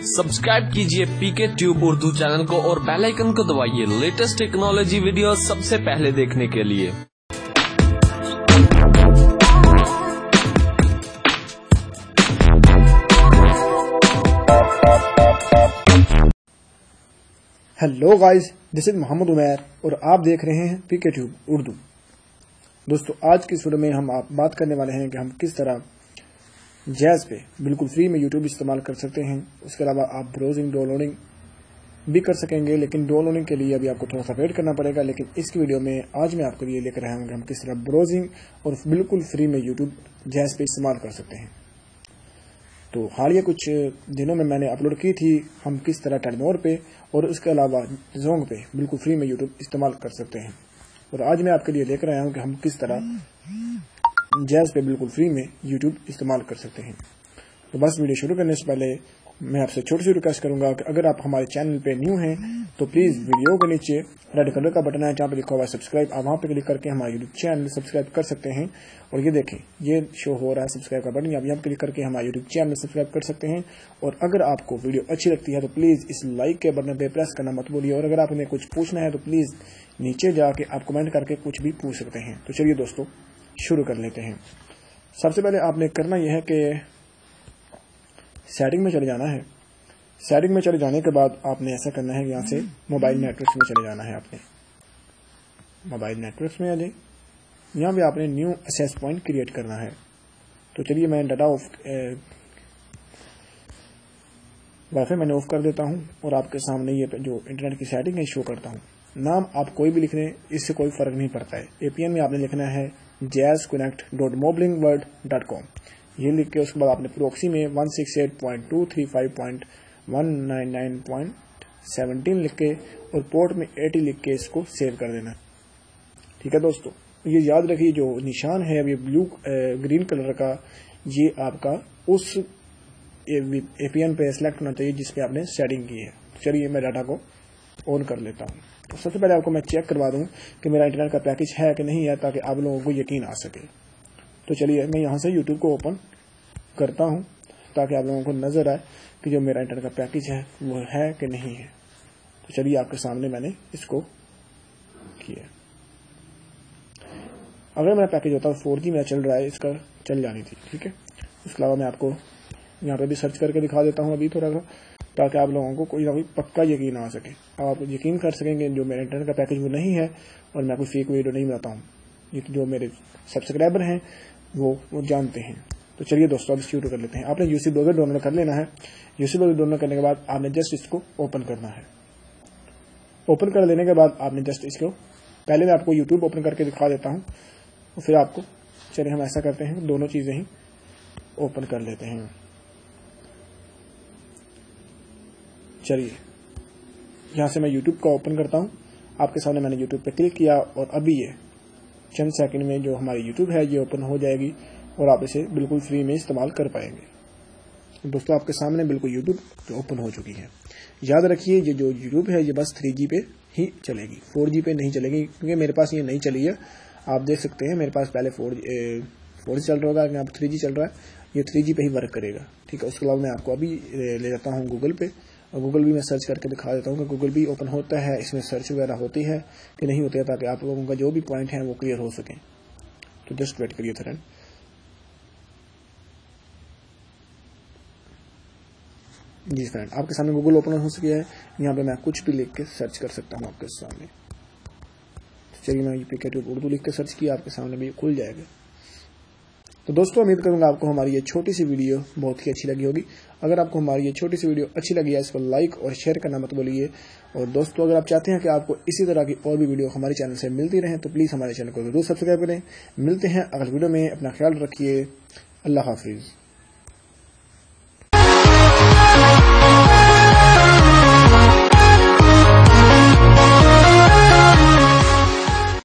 Subscribe कीजिए पीके tube Urdu channel को और बेल आइकन को दबाइए लेटेस्ट टेक्नोलॉजी वीडियो सबसे पहले देखने के लिए। Hello guys, this is Mohammad Umair और आप देख रहे हैं पीके ट्यूब उर्दू। दोस्तों, आज की इस वीडियो में हम बात करने वाले हैं कि हम किस तरह जैज़ पे बिल्कुल फ्री में यूट्यूब इस्तेमाल कर सकते हैं। उसके अलावा आप ब्राउजिंग डाउनलोडिंग भी कर सकेंगे, लेकिन डाउनलोडिंग के लिए अभी आपको थोड़ा सा वेट करना पड़ेगा। लेकिन इसकी वीडियो में आज मैं आपके लिए लेकर आया हूँ कि हम किस तरह ब्राउजिंग और बिल्कुल फ्री में यूट्यूब जैज़ पे इस्तेमाल कर सकते हैं। तो हालिया कुछ दिनों में मैंने अपलोड की थी हम किस तरह टेलीनोर पे और उसके अलावा जोंग पे बिल्कुल फ्री में यूट्यूब इस्तेमाल कर सकते हैं। और आज मैं आपके लिए लेकर आया हूँ कि हम किस तरह जैज़ पे बिल्कुल फ्री में यूट्यूब इस्तेमाल कर सकते हैं। तो बस वीडियो शुरू करने से पहले मैं आपसे छोटी सी रिक्वेस्ट करूंगा कि अगर आप हमारे चैनल पे न्यू हैं तो प्लीज वीडियो के नीचे रेड कलर का बटन है जहाँ पे लिखा हुआ है सब्सक्राइब, आप वहाँ पे क्लिक करके हमारे यूट्यूब चैनल सब्सक्राइब कर सकते हैं। और ये देखें, ये शो हो रहा है सब्सक्राइब का बटन, आप यहाँ क्लिक करके हमारे यूट्यूब चैनल सब्सक्राइब कर सकते हैं। और अगर आपको वीडियो अच्छी लगती है तो प्लीज इस लाइक के बटन पे प्रेस करना मत भूलिए। और अगर आपने कुछ पूछना है तो प्लीज नीचे जाके आप कमेंट करके कुछ भी पूछ सकते हैं। तो चलिए दोस्तों, शुरू कर लेते हैं। सबसे पहले आपने करना यह है कि सेटिंग में चले जाना है। सेटिंग में चले जाने के बाद आपने ऐसा करना है, यहाँ से मोबाइल नेटवर्क्स में चले जाना है। आपने मोबाइल नेटवर्क्स में आ जाए, यहाँ पे आपने न्यू एक्सेस पॉइंट क्रिएट करना है। तो चलिए मैं डाटा ऑफ वाईफाई मैंने ऑफ कर देता हूँ और आपके सामने ये जो इंटरनेट की सेटिंग है शो करता हूँ। नाम आप कोई भी लिख लें, इससे कोई फर्क नहीं पड़ता है। एपीएन में आपने लिखना है jazzconnect.mobilinkworld.com, ये लिख के उसके बाद आपने प्रॉक्सी में 168.235.199.17 लिख के और पोर्ट में 80 लिख के इसको सेव कर देना। ठीक है दोस्तों, ये याद रखिए जो निशान है अभी ब्लू ग्रीन कलर का, ये आपका उस एपीएन पे सिलेक्ट होना चाहिए जिसपे आपने सेटिंग की है। चलिए मैं डाटा को ऑन कर लेता हूँ। तो सबसे पहले आपको मैं चेक करवा दूं कि मेरा इंटरनेट का पैकेज है कि नहीं है, ताकि आप लोगों को यकीन आ सके। तो चलिए मैं यहाँ से यूट्यूब को ओपन करता हूँ ताकि आप लोगों को नजर आए कि जो मेरा इंटरनेट का पैकेज है वो है कि नहीं है। तो चलिए आपके सामने मैंने इसको किया। अगर मेरा पैकेज होता है 4G मेरा चल रहा है, इसका चल जानी थी। ठीक है, उसके अलावा मैं आपको यहाँ पे भी सर्च करके दिखा देता हूँ अभी थोड़ा सा, ताकि आप लोगों को कोई ना कोई पक्का यकीन आ सके। आप यकीन कर सकेंगे जो मेरा इंटरनेट का पैकेज वो नहीं है और मैं कोई फेक वीडियो नहीं बनाता हूँ। ये जो मेरे सब्सक्राइबर हैं वो जानते हैं। तो चलिए दोस्तों अब शुरू कर लेते हैं। आपने यूसी ब्राउज़र डाउनलोड कर लेना है। यूसी ब्राउज़र डाउनलोड करने के बाद आपने जस्ट इसको ओपन करना है। ओपन कर लेने के बाद आपने जस्ट इसको, पहले मैं आपको यूट्यूब ओपन करके दिखा देता हूँ और फिर आपको, चलिए हम ऐसा करते हैं दोनों चीजें ही ओपन कर लेते हैं। चलिए यहाँ से मैं यूट्यूब का ओपन करता हूँ। आपके सामने मैंने यूट्यूब पे क्लिक किया और अभी ये चंद सेकंड में जो हमारी यूट्यूब है ये ओपन हो जाएगी और आप इसे बिल्कुल फ्री में इस्तेमाल कर पाएंगे। दोस्तों आपके सामने बिल्कुल यूट्यूब ओपन हो चुकी है। याद रखिए ये जो यूट्यूब है ये बस 3G पे ही चलेगी, 4G पे नहीं चलेगी, क्योंकि मेरे पास ये नहीं चली है। आप देख सकते हैं मेरे पास पहले 4G चल रहा होगा, यहाँ पर 3G चल रहा है, ये 3G पे ही वर्क करेगा। ठीक है, उसके अलावा मैं आपको अभी ले जाता हूँ गूगल पे और गूगल भी मैं सर्च करके दिखा देता हूँ कि गूगल भी ओपन होता है, इसमें सर्च वगैरह होती है कि नहीं होती है, ताकि आप लोगों का जो भी पॉइंट है वो क्लियर हो सके। तो जस्ट वेट करिए फ्रेंड। जी फ्रेंड, आपके सामने गूगल ओपन हो चुकी है। यहाँ पे मैं कुछ भी लिख के सर्च कर सकता हूँ आपके सामने। चलिए मैं पीके ट्यूब उर्दू लिख के सर्च किया, आपके सामने भी खुल जाएगा। तो दोस्तों उम्मीद करूंगा आपको हमारी ये छोटी सी वीडियो बहुत ही अच्छी लगी होगी। अगर आपको हमारी ये छोटी सी वीडियो अच्छी लगी है इसको लाइक और शेयर करना मत भूलिए। और दोस्तों अगर आप चाहते हैं कि आपको इसी तरह की और भी वीडियो हमारे चैनल से मिलती रहे तो प्लीज हमारे चैनल को जरूर सब्सक्राइब करें। मिलते हैं अगली वीडियो में, अपना ख्याल रखिए। अल्लाह हाफिज।